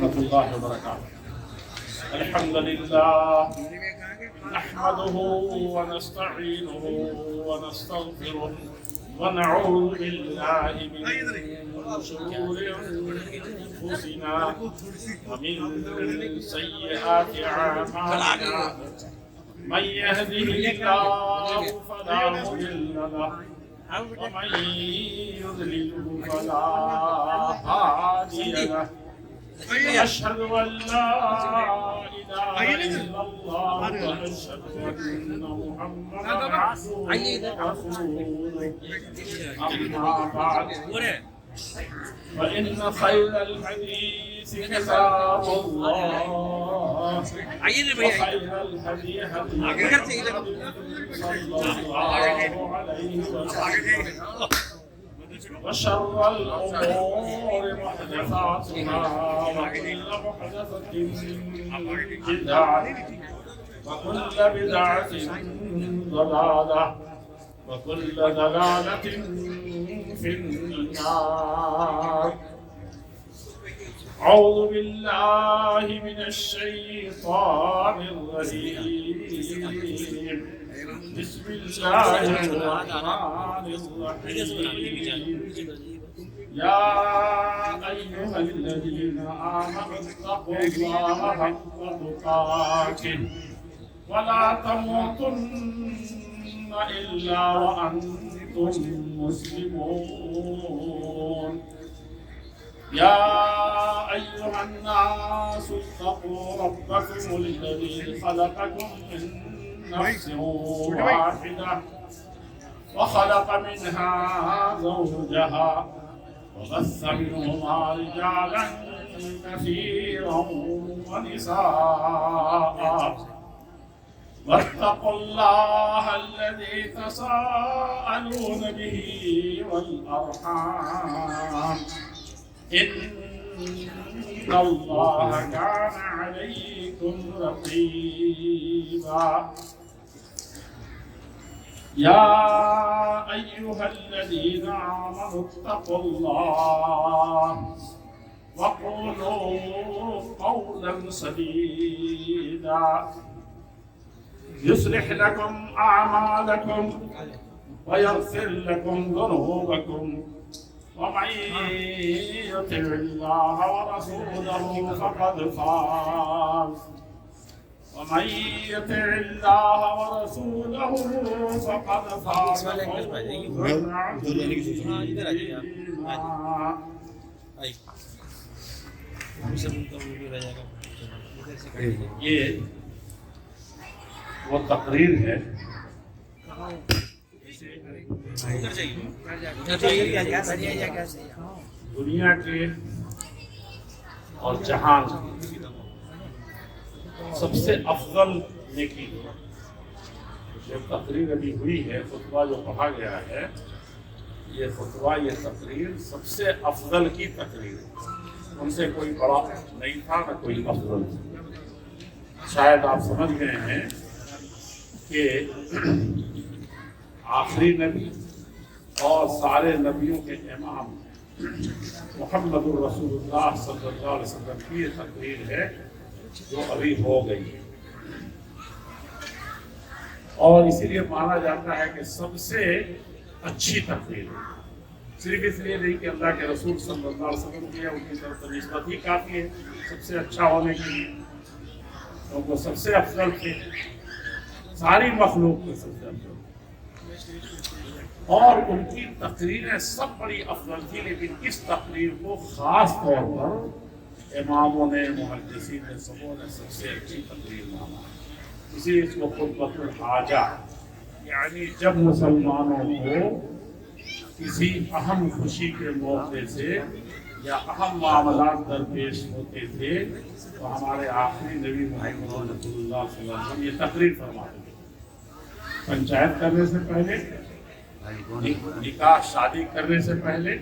ورحمة الله وبركاته. الحمد لله نحمده ونستعينه ونستغفره ونعوذ بالله من شرور أنفسنا ومن سيئات أعمالنا. من يهده الله فلا مضل له ومن يضلله فلا هادي له. أشهد أن لا إله إلا الله وأشهد أن محمدا عبده ورسوله. أما بعد فإن خير الحديث كتاب الله وخير الهدي هدي محمد صلى الله عليه وسلم وشر الأمور محدثاتها وكل محدثة بدعة وكل بدعة ضلالة وكل ضلالة في النار. أعوذ بالله من الشيطان الرجيم. بسم الله الرحمن الرحيم. يا أيها الذين آمنوا اتقوا الله حق تقاته ولا تموتن إلا وأنتم مسلمون. يا أيها الناس اتقوا ربكم الذي خلقكم من نفس واحدة وخلق منها زوجها وبث منهما رجالا كثيرا ونساء. واتقوا الله الذي تساءلون به والأرحام إن الله كان عليكم رقيبا. يا أيها الذين آمنوا اتقوا الله وقولوا قولا سديدا يصلح لكم أعمالكم ويغفر لكم ذنوبكم ومن يطع الله ورسوله فقد فاز. ومن يطع الله ورسوله فقد فاز فوزا عظيما. یہ وہ تقریر ہے دنیا کے اور جہان سب سے افضل نیکی. جو تقریر ابھی ہوئی ہے، خطبہ جو پڑھا گیا ہے، یہ خطبہ، یہ تقریر سب سے افضل کی تقریر ہے. ان سے کوئی بڑا نہیں تھا نہ کوئی افضل. شاید آپ سمجھ گئے ہیں کہ آخری نبی اور سارے نبیوں کے امام محمد الرسول اللہ صلی اللہ علیہ وسلم کی یہ تقریر ہے جو ابھی ہو گئی ہے. اور اسی لیے مانا جاتا ہے کہ سب سے اچھی تقریر ہے. صرف اس لیے نہیں کہ اللہ کے رسول صلی اللہ علیہ وسلم کی ہے، ان کی طرف نسبت ہی کافی ہے سب سے اچھا ہونے کے لیے. وہ سب سے افضل تھے، ساری مخلوق کے سب سے افضل، اور ان کی تقریریں سب بڑی افضل تھی. لیکن اس تقریر کو خاص طور پر اماموں نے، محدثین نے، سبوں نے سب سے اچھی تقریر مانا. اسی لیے اس کو خطبۃ الحاجہ، یعنی جب مسلمانوں کو کسی اہم خوشی کے موقع سے یا اہم معاملات درپیش ہوتے تھے تو ہمارے آخری نبی محمد رسول اللہ صلی اللہ علیہ وسلم یہ تقریر فرماتے تھے. پنچایت کرنے سے پہلے، نکاح شادی کرنے سے پہلے،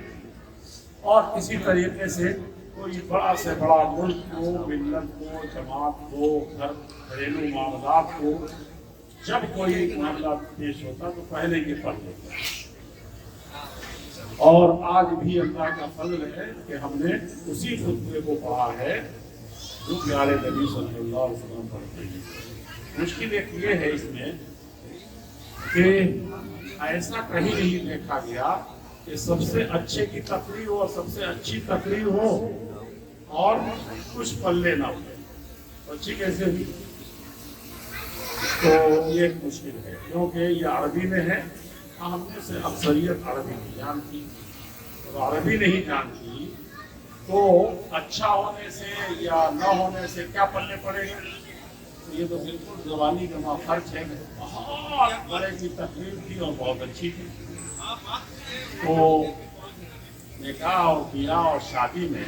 اور کسی طریقے سے کوئی بڑا سے بڑا ملک کو، ملت کو، جماعت کو، گھریلو معاملات کو جب کوئی معاملہ پیش ہوتا تو پہلے یہ پڑھ لیتا. اور آج بھی اللہ کا فضل ہے کہ ہم نے اسی خطبے کو پڑھا ہے جو پیارے نبی صلی اللہ علیہ وسلم پڑھتے ہیں۔ مشکل ایک یہ ہے اس میں کہ ایسا کہیں نہیں دیکھا گیا کہ سب سے اچھے کی تقریر ہو، سب سے اچھی تقریر ہو اور کچھ پلے نہ ہو، اچھی کیسے ہوئی؟ تو یہ ایک مشکل ہے، کیونکہ یہ عربی میں ہے، ہم میں سے اکثریت عربی نہیں جانتی، اور عربی نہیں جانتی تو اچھا ہونے سے یا نہ ہونے سے کیا پلے پڑے گا؟ یہ تو بالکل زبانی کا خرچ ہے، بہت بڑے کی تقریر تھی اور بہت اچھی تھی۔ تو نکاح اور بیاہ اور شادی میں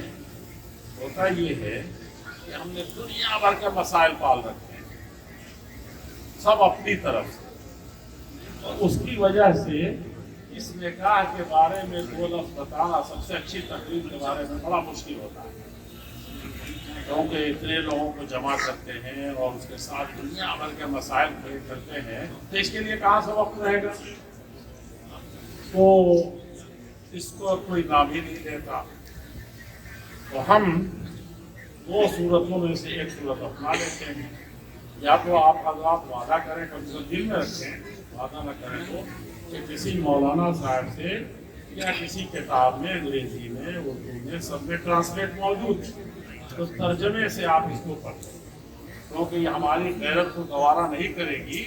ہوتا یہ ہے کہ ہم نے دنیا بھر کے مسائل پال رکھے ہیں سب اپنی طرف سے، اور اس کی وجہ سے اس نکاح کے بارے میں دو لفظ بتانا سب سے اچھی تقریر کے بارے میں بڑا مشکل ہوتا ہے، کیونکہ اتنے لوگوں کو جمع کرتے ہیں اور اس کے ساتھ دنیا بھر کے مسائل کھڑے کرتے ہیں، تو اس کے لیے کہاں سے وقت رہے گا؟ تو اس کو کوئی نام ہی نہیں دیتا۔ تو ہم دو صورتوں میں سے ایک صورت اپنا لیتے ہیں، یا تو آپ حضرات وعدہ کریں، کم سے کم دل میں رکھیں، وعدہ نہ کریں تو کہ کسی مولانا صاحب سے یا کسی کتاب میں انگریزی میں اردو میں سب میں ٹرانسلیٹ موجود ہے، تو ترجمے سے آپ اس کو پڑھیں، کیونکہ یہ ہماری غیرت کو گوارا نہیں کرے گی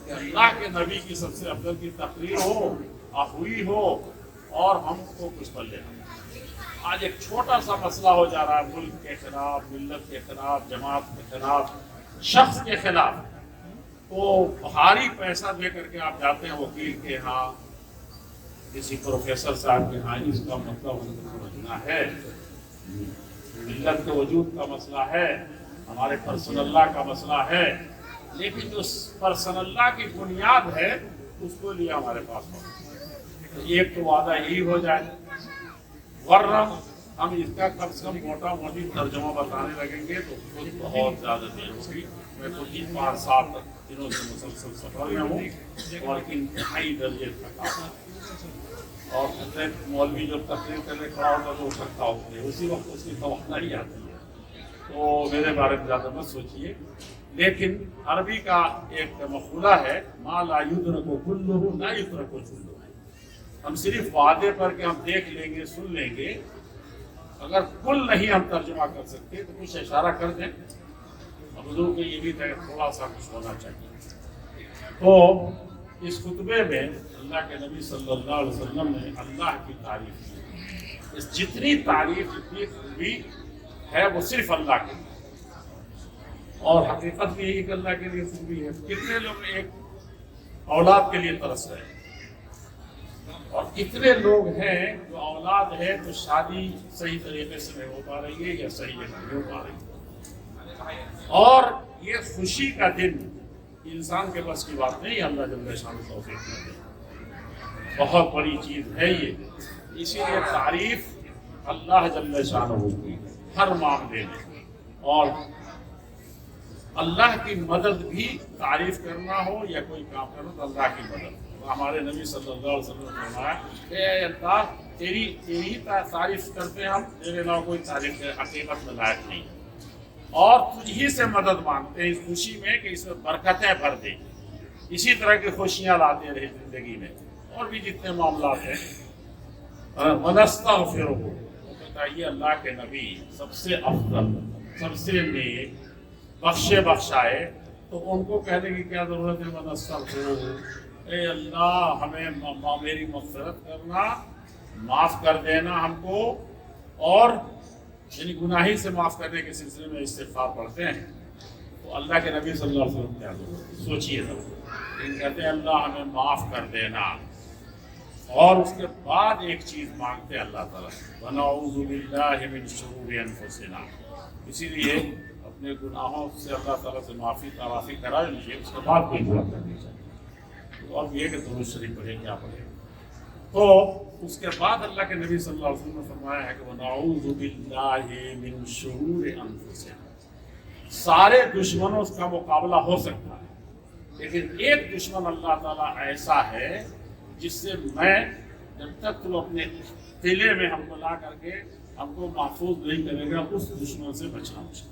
کہ اللہ کے نبی کی سب سے افضل کی تقریر ہو، ہوئی ہو اور ہم کو کچھ پڑھ لینا۔ آج ایک چھوٹا سا مسئلہ ہو جا رہا ہے ملک کے خلاف، ملت کے خلاف، جماعت کے خلاف، شخص کے خلاف، تو بھاری پیسہ دے کر کے آپ جاتے ہیں وکیل کے ہاں، کسی پروفیسر صاحب کے ہاں، اس کا مطلب ہم کو سمجھنا ہے، ملت کے وجود کا مسئلہ ہے، ہمارے پرسنل اللہ کا مسئلہ ہے، لیکن جو پرسنل اللہ کی بنیاد ہے اس کو لیے ہمارے پاس ہو، ایک تو وعدہ یہی ہو جائے، ورنہ ہم اس کا کم سے کم موٹا موٹی ترجمہ بتانے لگیں گے تو خود بہت زیادہ دیر ہوگی۔ میں تو 3-5 دنوں سے مسلسل سفر میں ہوں اور انتہائی درجے تھکا ہوں، اور مولوی جو تقریر کرنے کھڑا ہوتا ہے تو تھکتا ہوتے ہیں، اسی وقت اس کی توقع آتی ہے، تو میرے بارے میں زیادہ مت سوچیے۔ لیکن عربی کا ایک مقولہ ہے، ما لا یدرک کلہ لا یترک جلہ، ہم صرف وعدے پر کہ ہم دیکھ لیں گے، سن لیں گے، اگر کل نہیں ہم ترجمہ کر سکتے تو کچھ اشارہ کر دیں، حضور کے یہ بھی تھوڑا سا کچھ ہونا چاہیے۔ تو اس خطبے میں اللہ کے نبی صلی اللہ علیہ وسلم نے اللہ کی تعریف کی، اس جتنی تعریف جتنی خوبی ہے وہ صرف اللہ کی، اور حقیقت بھی یہی کہ اللہ کے لیے خوبی ہے۔ کتنے لوگ ایک اولاد کے لیے ترس رہے ہیں، اور کتنے لوگ ہیں جو اولاد ہے تو شادی صحیح طریقے سے نہیں ہو پا رہی ہے یا صحیح نہیں ہو پا رہی ہے، اور یہ خوشی کا دن انسان کے بس کی بات نہیں، اللہ جل شانہ توفیق دے، بہت بڑی چیز ہے یہ، اسی لیے تعریف اللہ جل شانہ کی ہر معاملے میں، اور اللہ کی مدد بھی تعریف کرنا ہو یا کوئی کام کرنا تو اللہ کی مدد۔ ہمارے نبی صلی اللہ علیہ وسلم نے فرمایا کہ اے اللہ تیری تعریف کرتے ہیں ہم، تیرے علاوہ کوئی تعریف حقیقت میں لائق نہیں، اور تجھ ہی سے مدد مانگتے ہیں اس خوشی میں کہ اس میں برکتیں بھر دے، اسی طرح کی خوشیاں لاتے رہے زندگی میں، اور بھی جتنے معاملات ہیں۔ وَنَسْتَغْفِرُهُ، وہ بتائیے اللہ کے نبی سب سے افضل، سب سے نیک، بخشائے، تو ان کو کہنے کی کیا ضرورت ہے؟ وَنَسْتَغْفِرُهُ، اے اللہ ہمیں میری مغفرت کرنا، معاف کر دینا ہم کو، اور یعنی گناہی سے معاف کرنے کے سلسلے میں استغفار پڑھتے ہیں، تو اللہ کے نبی صلی اللہ علیہ وسلم کیا سوچیے تھا، کہتے ہیں اللہ ہمیں معاف کر دینا، اور اس کے بعد ایک چیز مانگتے ہیں اللہ تعالیٰ، وَنَعُوذُ بِاللَّهِ مِن شُرُورِ أَنفُسِنَا، اسی لیے اپنے گناہوں سے اللہ تعالیٰ سے معافی کرا لیجیے، اس کے بعد کوئی دعا کرنی چاہیے، تو اب یہ کہ درود شریف پڑھیں، کیا پڑھیں، تو اس کے بعد اللہ کے نبی صلی اللہ علیہ وسلم نے فرمایا ہے کہ وَنَعُوذُ بِاللَّهِ مِن شُرُورِ أَنفُسِنَا، سارے دشمنوں کا مقابلہ ہو سکتا ہے، لیکن ایک دشمن اللہ تعالیٰ ایسا ہے جس سے میں جب تک تو اپنے قلعے میں ہم کو لا کر کے ہم کو محفوظ نہیں کرے گا، اس دشمن سے بچنا مشکل،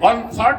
1/3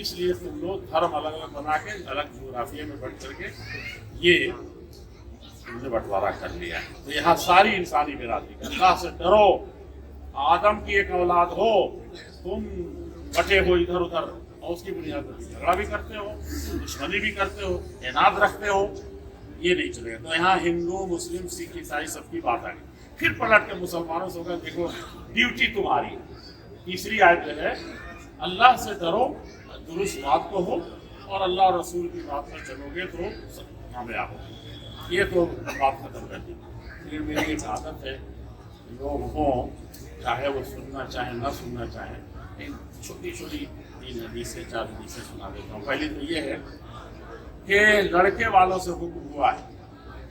اس لیے تم لوگ دھرم الگ الگ بنا کے الگ جغرافیہ میں بٹ کر کے یہ تم نے بٹوارا کر لیا ہے۔ تو یہاں ساری انسانی برادری کا اللہ سے ڈرو، آدم کی ایک اولاد ہو، تم بٹے ہو ادھر ادھر اور اس کی بنیاد پر جھگڑا بھی کرتے ہو، دشمنی بھی کرتے ہو، اعناد رکھتے ہو، یہ نہیں چلے گا۔ تو یہاں ہندو مسلم سکھ عیسائی سب کی بات آئی، پھر پلٹ کے مسلمانوں سے ہوگا دیکھو ڈیوٹی تمہاری۔ تیسری آیت جو ہے اللہ سے ڈرو، درست بات کو ہو اور اللہ اور رسول کی بات پر چلو گے تو کامیاب ہو۔ یہ تو بات ختم کر دی۔ پھر میری ایک عادت ہے لوگ ہوں چاہے وہ سننا چاہیں نہ سننا چاہیں، چھوٹی چھوٹی 3 حدیثیں 4 حدیثیں سنا دیتا ہوں۔ پہلی تو یہ ہے کہ لڑکے والوں سے حکم ہوا ہے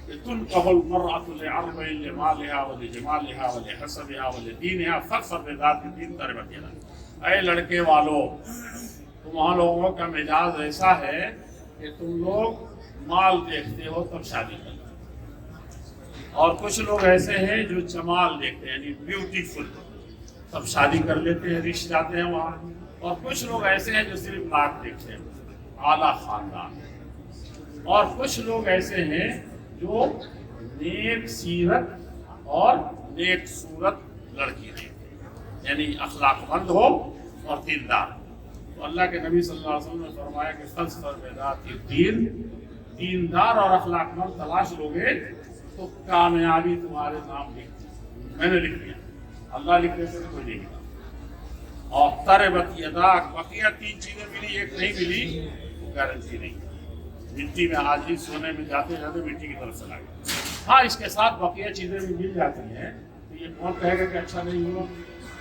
کہ تنکح المرأۃ لأربع لمالها ولجمالها ولحسبها ولدینها فاظفر بذات الدین تربت یداک۔ اے لڑکے والوں، تمہارے لوگوں کا مزاج ایسا ہے کہ تم لوگ مال دیکھتے ہو تب شادی کرتے ہو، اور کچھ لوگ ایسے ہیں جو جمال دیکھتے ہیں یعنی بیوٹیفل تب شادی کر لیتے ہیں، رشتے جاتے ہیں وہاں، اور کچھ لوگ ایسے ہیں جو صرف لاٹ دیکھتے ہیں، اعلیٰ خاندان، اور کچھ لوگ ایسے ہیں جو نیک سیرت اور نیک صورت لڑکی دیکھتے ہیں، یعنی اخلاق مند ہو اور دیندار۔ تو اللہ کے نبی صلی اللہ علیہ وسلم نے فرمایا کہ فاظفر بذات الدین، دیندار اور اخلاق مند تلاش لوگے تو کامیابی تمہارے نام لکھ، میں نے لکھ دیا، اللہ لکھنے سے کوئی نہیں ملا۔ اور تربت یداک، بقیہ 3 چیزیں ملی ایک نہیں ملی وہ گارنٹی نہیں، مٹی میں آج ہی سونے میں جاتے جاتے مٹی کی طرف چلا گیا۔ ہاں اس کے ساتھ بقیہ چیزیں بھی مل جاتی ہیں تو یہ کون کہے گا کہ اچھا نہیں ہوا،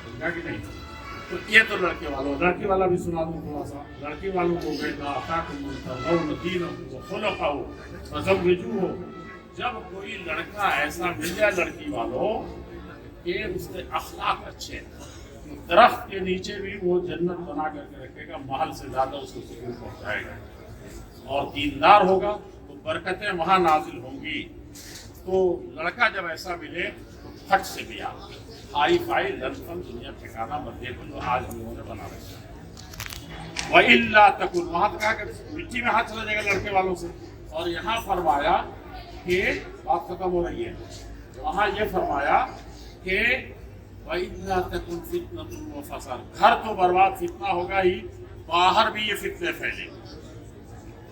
سمجھا کہ نہیں۔ تو یہ تو لڑکے والوں، لڑکی والا بھی سنا دوں تھوڑا سا۔ لڑکی والوں کو ہو، جب کوئی لڑکا ایسا مل جائے لڑکی والوں کہ اس کے اخلاق اچھے ہیں، درخت کے نیچے بھی وہ جنت بنا کر کے رکھے گا، محل سے زیادہ اس کو سکون پہنچائے گا، اور دیندار ہوگا تو برکتیں وہاں نازل ہوں گی۔ تو لڑکا جب ایسا ملے تو پھٹ سے بھی آ ہائی فائی لطفاً دنیا ٹھکانا مت دیکھو جو آج ہم لوگوں نے بنا رکھا ہے۔ وَإِلَّا تَكُنْ، وہاں تو کہا کہ مٹی میں ہاتھ چلا جائے گا لڑکے والوں سے، اور یہاں فرمایا کہ بات ختم ہو رہی ہے، وہاں یہ فرمایا کہ وَإِلَّا تَكُنْ فِتْنَةٌ وَفَسَادٌ، گھر تو برباد فتنہ ہوگا ہی، باہر بھی یہ فتنے پھیلیں گے۔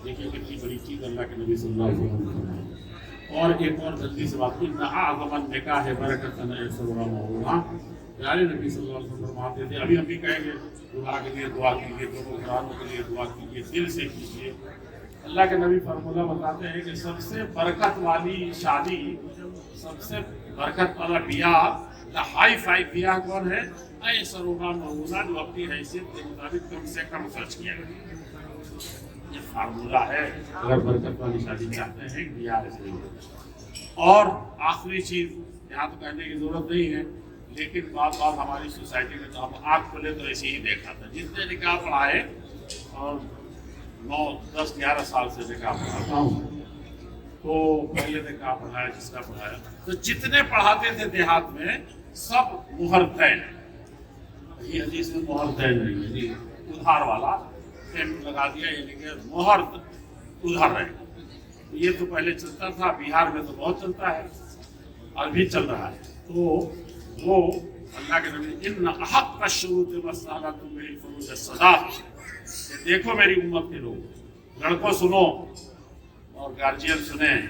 دیکھیے کتنی بڑی چیز اللہ کے نبی صلی اللہ علیہ وسلم۔ اور ایک اور جلدی سے بات کی، اعظم النکاح برکتاً ایسرها، پیارے نبی صلی اللہ علیہ وسلم فرماتے تھے، ابھی ہم بھی کہیں گے دعا کے لیے دعا کیجیے، دونوں گھرانوں کے لیے دعا کیجیے، دل سے کیجیے۔ اللہ کے نبی فرمولہ بتاتے ہیں کہ سب سے برکت والی شادی، سب سے برکت والا بیاہ، ہائی فائی بیاہ کون ہے؟ ایسرها مولا، جو اپنی حیثیت کے مطابق کم سے کم خرچ کیا گیا۔ یہ فارمولہ ہے اگر برکت والی شادی چاہتے ہیں کہ بیاہ ایسے ہی۔ اور آخری چیز یہاں تو کہنے کی ضرورت نہیں ہے، لیکن بات ہماری سوسائٹی میں تو ہم آنکھ کھلے تو ایسے ہی دیکھا تھا، جتنے نکاح پڑھائے، اور 9 10 11 سال سے نکاح پڑھاتا ہوں، تو پہلے نکاح پڑھایا جس کا پڑھایا، تو جتنے پڑھاتے تھے دیہات میں سب مہر دین، یہ حدیث میں مہر دین نہیں ہے جی، ادھار والا ٹیمپ لگا دیا، یعنی کہ مہر ادھر رہے۔ یہ تو پہلے چلتا تھا، بہار میں تو بہت چلتا ہے اور بھی چل رہا ہے۔ تو وہ اللہ کے نبی ان احق الشروط والصلاۃ بالفروج الصلاۃ، کہ دیکھو میری امت کے لوگ، لڑکوں سنو اور گارجین سنیں،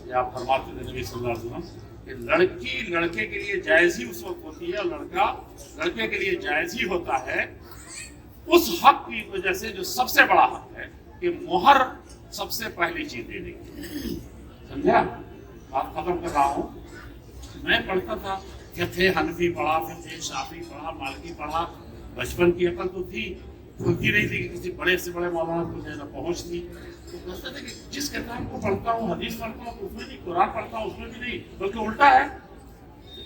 یہ آپ فرماتے تھے نبی صلی اللہ علیہ وسلم کہ لڑکی لڑکے کے لیے جائز ہی اس وقت ہوتی ہے، اور لڑکا لڑکے کے لیے جائز ہی ہوتا ہے اس حق کی وجہ سے جو سب سے بڑا حق ہے کہ مہر سب سے پہلی چیز دے دیں گے۔ سمجھا؟ بات ختم کر رہا ہوں۔ میں پڑھتا تھا کہ تھے حنفی پڑھا، پھر تھے شافعی پڑھا، مالکی پڑھا، بچپن کی عقل تو تھی، کھلتی نہیں تھی کہ کسی بڑے سے بڑے مولانا کو جو نہ پہنچ تھی، تو کہتے تھے کہ جس کتاب کو پڑھتا ہوں، حدیث پڑھتا ہوں، اس میں نہیں، قرآن پڑھتا ہوں اس میں بھی نہیں، بلکہ الٹا ہے۔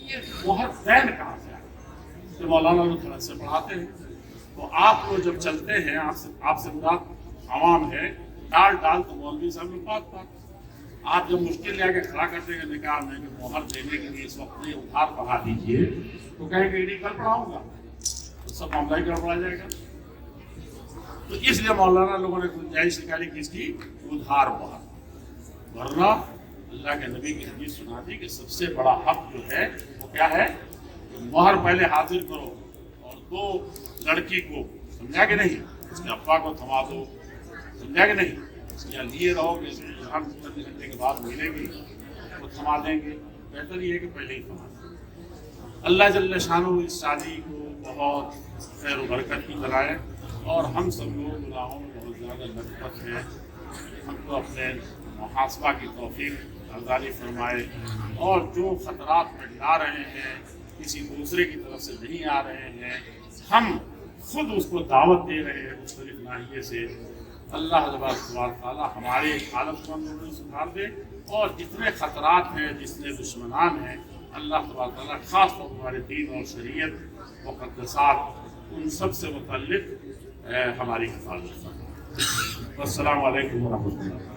یہ مہر دین کہاں سے آیا کہ مولانا لوگ طرح سے پڑھاتے ہیں؟ تو آپ لوگ جب چلتے ہیں، آپ سے مراد عوام ہے، ڈال تو مولوی صاحب میں بات آپ جب مشکل لے کے کھڑا کرتے ہیں نکاح میں کہ مہر دینے کے لیے اس وقت نہیں ادھار پڑھا دیجیے، تو کہیں کہ نہیں کل پڑھاؤں گا، تو سب معاملہ ہی گڑبڑا جائے گا۔ تو اس لیے مولانا لوگوں نے گنجائش نکالی کہ اس کی ادھار مہر، ورنہ اللہ کے نبی کی حدیث سنا دی کہ سب سے بڑا حق جو ہے وہ کیا ہے؟ مہر پہلے حاضر کرو اور دو لڑکی کو، سمجھا کہ نہیں، اس کے ابا کو تھما دو، سمجھا کہ نہیں، یا لیے رہو کہ ہم 24 گھنٹے کے بعد ملیں گے وہ تھما دیں گے، بہتر یہ ہے کہ پہلے ہی تھما دیں۔ اللہ جل شانہ اس شادی کو بہت خیر و برکت کی بنائے، اور ہم سب لوگ گناہوں میں بہت زیادہ لطفت ہیں، ہم کو اپنے محاسبہ کی توفیق عطا فرمائے، اور جو خطرات میں لا رہے ہیں کسی دوسرے کی طرف سے نہیں آ رہے ہیں، ہم خود اس کو دعوت دے رہے ہیں مختلف ناحیے سے، اللہ تعالیٰ ہمارے حالت کو ہم سدھار دے، اور جتنے خطرات ہیں جتنے دشمنان ہیں اللہ تعالیٰ خاص طور پر ہمارے دین اور شریعت مقدسات ان سب سے متعلق ہماری حفاظت کرے۔ السلام علیکم ورحمۃ اللہ۔